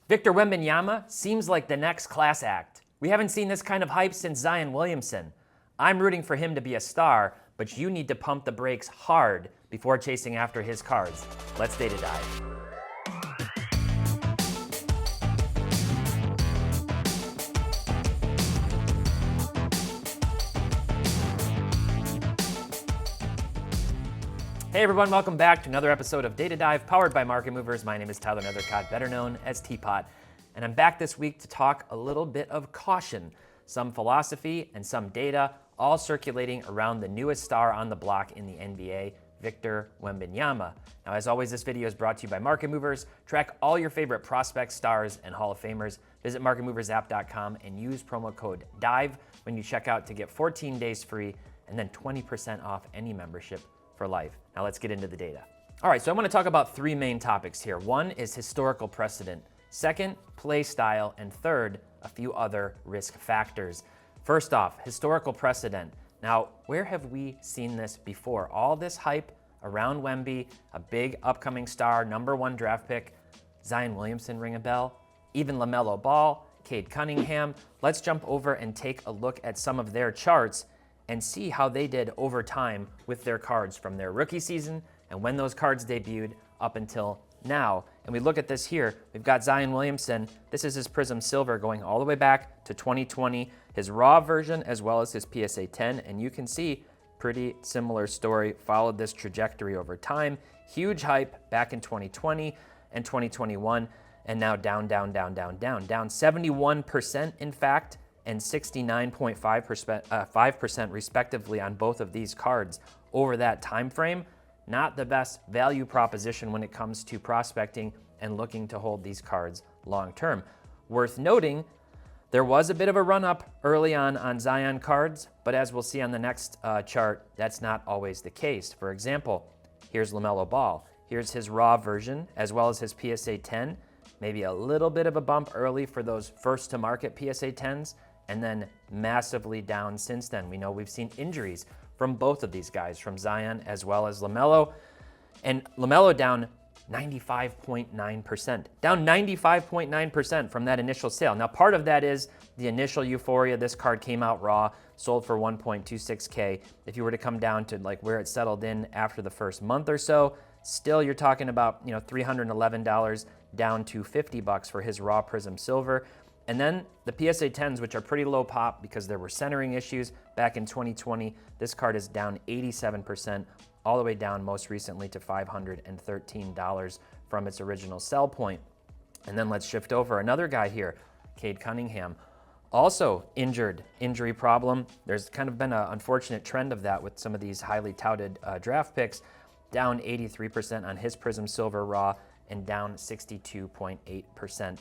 Victor Wembanyama seems like the next class act. We haven't seen this kind of hype since Zion Williamson. I'm rooting for him to be a star, but you need to pump the brakes hard before chasing after his cards. Let's data dive. Hey everyone, welcome back to another episode of Data Dive powered by Market Movers. My name is Tyler Nethercott, better known as Teapot, and I'm back this week to talk a little bit of caution, some philosophy and some data, all circulating around the newest star on the block in the NBA, Victor Wembanyama. Now, as always, this video is brought to you by Market Movers. Track all your favorite prospects, stars, and Hall of Famers. Visit marketmoversapp.com and use promo code DIVE when you check out to get 14 days free and then 20% off any membership for life. Now let's get into the data. All right, so I want to talk about three main topics here. One is historical precedent. Second, play style. And third, a few other risk factors. First off, historical precedent. Now, where have we seen this before? All this hype around Wemby, a big upcoming star, #1 draft pick. Zion Williamson, ring a bell? Even LaMelo Ball, Cade Cunningham. Let's jump over and take a look at some of their charts and see how they did over time with their cards from their rookie season and when those cards debuted up until now. And we look at this here, we've got Zion Williamson. This is his Prism Silver going all the way back to 2020, his raw version as well as his PSA 10. And you can see pretty similar story, followed this trajectory over time. Huge hype back in 2020 and 2021, and now down 71% in fact, and 69.5% respectively on both of these cards over that time frame. Not the best value proposition when it comes to prospecting and looking to hold these cards long term. Worth noting, there was a bit of a run up early on Zion cards, but as we'll see on the next chart, that's not always the case. For example, here's LaMelo Ball. Here's his raw version as well as his PSA 10. Maybe a little bit of a bump early for those first to market PSA 10s, and then massively down since then. We know we've seen injuries from both of these guys, from Zion as well as LaMelo. And LaMelo down 95.9%. Down 95.9% from that initial sale. Now, part of that is the initial euphoria. This card came out raw, sold for $1.26K. If you were to come down to like where it settled in after the first month or so, still you're talking about $311 down to $50 for his raw Prism Silver. And then the PSA 10s, which are pretty low pop because there were centering issues back in 2020. This card is down 87%, all the way down most recently to $513 from its original sell point. And then let's shift over. Another guy here, Cade Cunningham, also injury problem. There's kind of been an unfortunate trend of that with some of these highly touted draft picks, down 83% on his Prism Silver raw and down 62.8%.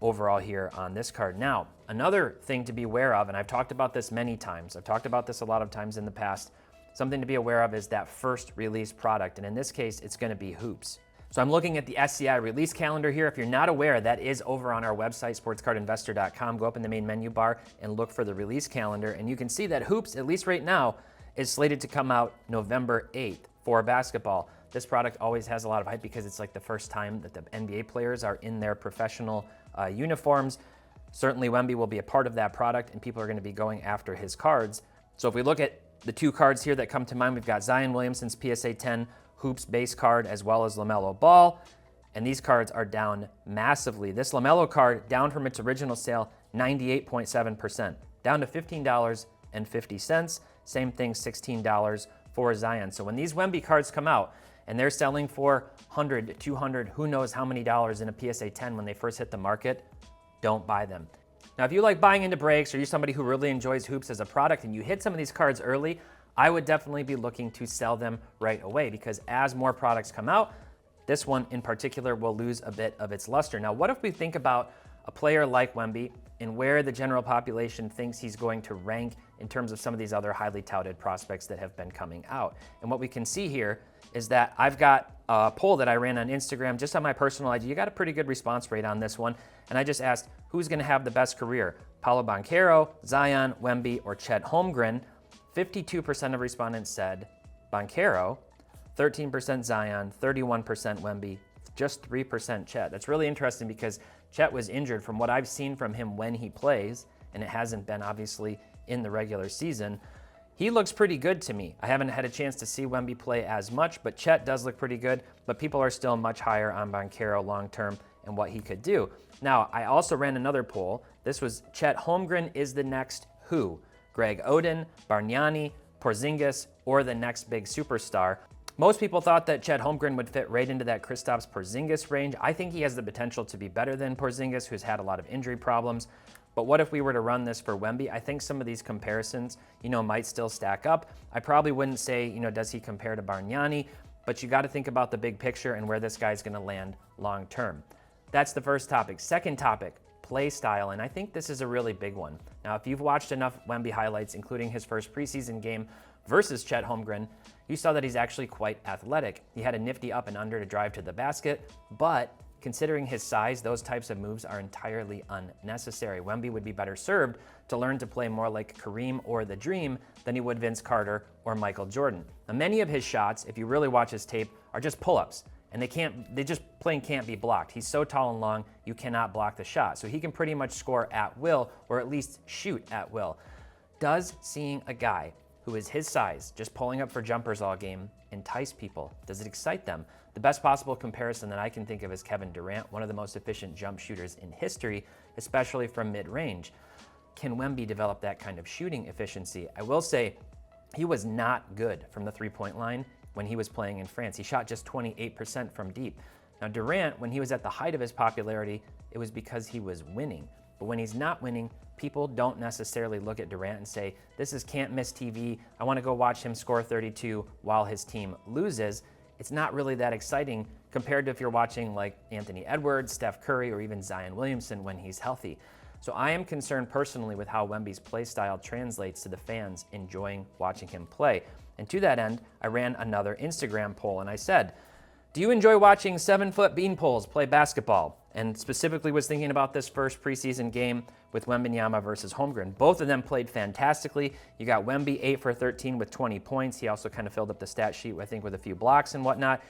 overall here on this card. Now, another thing to be aware of, and I've talked about this many times, I've talked about this a lot of times in the past, something to be aware of is that first release product, and in this case, it's gonna be hoops. So I'm looking at the SCI release calendar here. If you're not aware, that is over on our website, sportscardinvestor.com. Go up in the main menu bar and look for the release calendar, and you can see that hoops, at least right now, is slated to come out November 8th for basketball. This product always has a lot of hype because it's like the first time that the NBA players are in their professional uniforms. Certainly Wemby will be a part of that product and people are going to be going after his cards. So if we look at the two cards here that come to mind, we've got Zion Williamson's PSA 10 Hoops base card as well as LaMelo Ball. And these cards are down massively. This LaMelo card down from its original sale, 98.7%, down to $15.50. Same thing, $16 for Zion. So when these Wemby cards come out, and they're selling for $100, $200, who knows how many dollars in a PSA 10 when they first hit the market, don't buy them. Now, if you like buying into breaks or you're somebody who really enjoys hoops as a product and you hit some of these cards early, I would definitely be looking to sell them right away because as more products come out, this one in particular will lose a bit of its luster. Now, what if we think about a player like Wemby and where the general population thinks he's going to rank in terms of some of these other highly touted prospects that have been coming out? And what we can see here is that I've got a poll that I ran on Instagram, just on my personal IG. You got a pretty good response rate on this one. And I just asked, who's gonna have the best career? Paolo Banchero, Zion, Wemby, or Chet Holmgren? 52% of respondents said Banchero, 13% Zion, 31% Wemby, just 3% Chet. That's really interesting because Chet was injured from what I've seen from him when he plays, and it hasn't been obviously in the regular season. He looks pretty good to me. I haven't had a chance to see Wemby play as much, but Chet does look pretty good, but people are still much higher on Banchero long-term and what he could do. Now, I also ran another poll. This was Chet Holmgren is the next who? Greg Oden, Bargnani, Porzingis, or the next big superstar? Most people thought that Chet Holmgren would fit right into that Kristaps Porzingis range. I think he has the potential to be better than Porzingis, who's had a lot of injury problems. But what if we were to run this for Wemby? I think some of these comparisons, might still stack up. I probably wouldn't say, does he compare to Bargnani? But you got to think about the big picture and where this guy's going to land long term. That's the first topic. Second topic, play style, and I think this is a really big one. Now, if you've watched enough Wemby highlights, including his first preseason game versus Chet Holmgren, you saw that he's actually quite athletic. He had a nifty up and under to drive to the basket, but considering his size, those types of moves are entirely unnecessary. Wemby would be better served to learn to play more like Kareem or the Dream than he would Vince Carter or Michael Jordan. Now, many of his shots, if you really watch his tape, are just pull-ups, and they just plain can't be blocked. He's so tall and long, you cannot block the shot. So he can pretty much score at will, or at least shoot at will. Does seeing a guy who is his size, just pulling up for jumpers all game, entice people? Does it excite them? The best possible comparison that I can think of is Kevin Durant, one of the most efficient jump shooters in history, especially from mid-range. Can Wemby develop that kind of shooting efficiency? I will say he was not good from the three-point line when he was playing in France. He shot just 28% from deep. Now Durant, when he was at the height of his popularity, it was because he was winning. But when he's not winning, people don't necessarily look at Durant and say, this is can't miss TV. I want to go watch him score 32 while his team loses. It's not really that exciting compared to if you're watching like Anthony Edwards, Steph Curry, or even Zion Williamson when he's healthy. So I am concerned personally with how Wemby's play style translates to the fans enjoying watching him play. And to that end, I ran another Instagram poll and I said, do you enjoy watching 7-foot beanpoles play basketball? And specifically was thinking about this first preseason game with Wembanyama versus Holmgren. Both of them played fantastically. You got Wemby 8 for 13 with 20 points. He also kind of filled up the stat sheet, I think, with a few blocks and whatnot.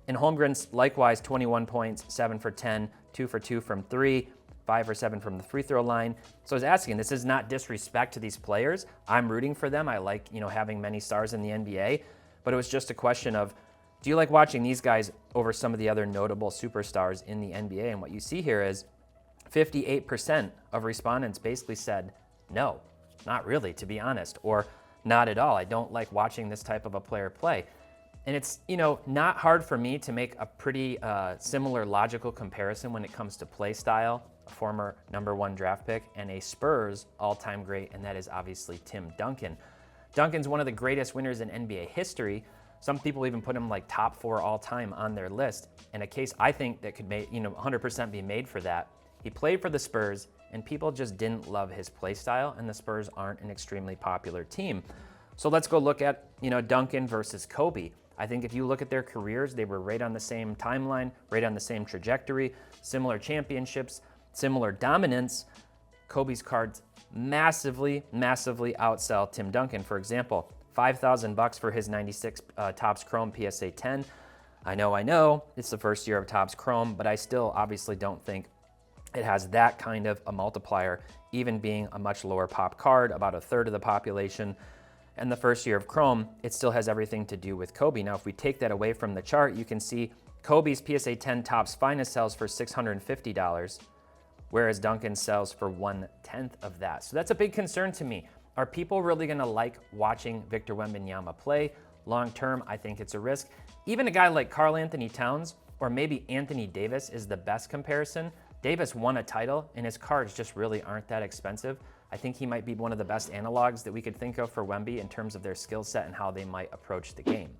And Holmgren's likewise 21 points, 7 for 10, 2 for 2 from 3, 5 for 7 from the free throw line. So I was asking, this is not disrespect to these players. I'm rooting for them. I like, having many stars in the NBA. But it was just a question of, do you like watching these guys over some of the other notable superstars in the NBA? And what you see here is 58% of respondents basically said, no, not really, to be honest, or not at all. I don't like watching this type of a player play. And it's, not hard for me to make a pretty similar logical comparison when it comes to play style, a former #1 draft pick, and a Spurs all-time great, and that is obviously Tim Duncan. Duncan's one of the greatest winners in NBA history. Some people even put him like top 4 all time on their list. And a case I think that could 100% be made for that. He played for the Spurs and people just didn't love his play style, and the Spurs aren't an extremely popular team. So let's go look at, Duncan versus Kobe. I think if you look at their careers, they were right on the same timeline, right on the same trajectory, similar championships, similar dominance. Kobe's cards massively outsell Tim Duncan. For example, $5,000 for his 96 Topps Chrome PSA 10. I know, it's the first year of Topps Chrome, but I still obviously don't think it has that kind of a multiplier, even being a much lower pop card, about a third of the population. And the first year of Chrome, it still has everything to do with Kobe. Now, if we take that away from the chart, you can see Kobe's PSA 10 Topps Finest sells for $650, whereas Duncan sells for 1/10 of that. So that's a big concern to me. Are people really going to like watching Victor Wembanyama play? Long term, I think it's a risk. Even a guy like Karl Anthony Towns or maybe Anthony Davis is the best comparison. Davis won a title and his cards just really aren't that expensive. I think he might be one of the best analogs that we could think of for Wemby in terms of their skill set and how they might approach the game.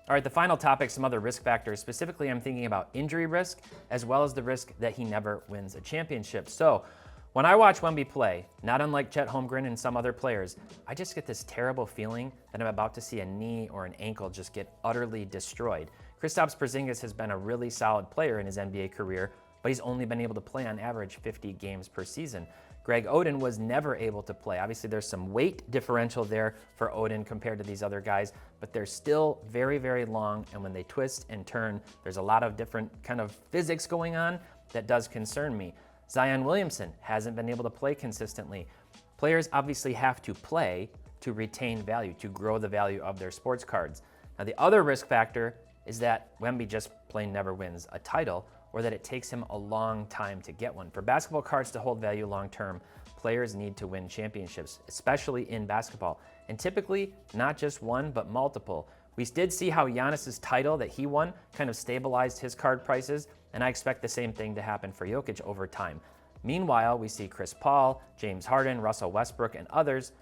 All right, the final topic, some other risk factors. Specifically, I'm thinking about injury risk as well as the risk that he never wins a championship. So when I watch Wemby play, not unlike Chet Holmgren and some other players, I just get this terrible feeling that I'm about to see a knee or an ankle just get utterly destroyed. Kristaps Porzingis has been a really solid player in his NBA career, but he's only been able to play on average 50 games per season. Greg Oden was never able to play. Obviously, there's some weight differential there for Oden compared to these other guys, but they're still very long, and when they twist and turn, there's a lot of different kind of physics going on. that does concern me. Zion Williamson hasn't been able to play consistently. Players obviously have to play to retain value, to grow the value of their sports cards. Now, the other risk factor is that Wemby just plain never wins a title, or that it takes him a long time to get one. For basketball cards to hold value long term, players need to win championships, especially in basketball. And typically, not just one, but multiple. We did see how Giannis's title that he won kind of stabilized his card prices, and I expect the same thing to happen for Jokic over time. Meanwhile, we see Chris Paul, James Harden, Russell Westbrook, and others.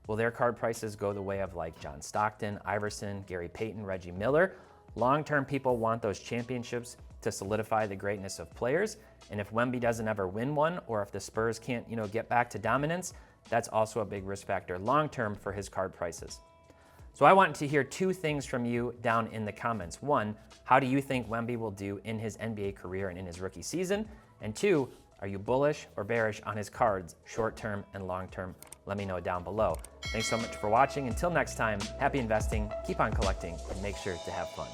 Will their card prices go the way of like John Stockton, Iverson, Gary Payton, Reggie Miller? Long-term, people want those championships to solidify the greatness of players. And if Wemby doesn't ever win one, or if the Spurs can't, get back to dominance, that's also a big risk factor long-term for his card prices. So I want to hear two things from you down in the comments. One, how do you think Wemby will do in his NBA career and in his rookie season? And two, are you bullish or bearish on his cards, short-term and long-term? Let me know down below. Thanks so much for watching. Until next time, happy investing, keep on collecting, and make sure to have fun.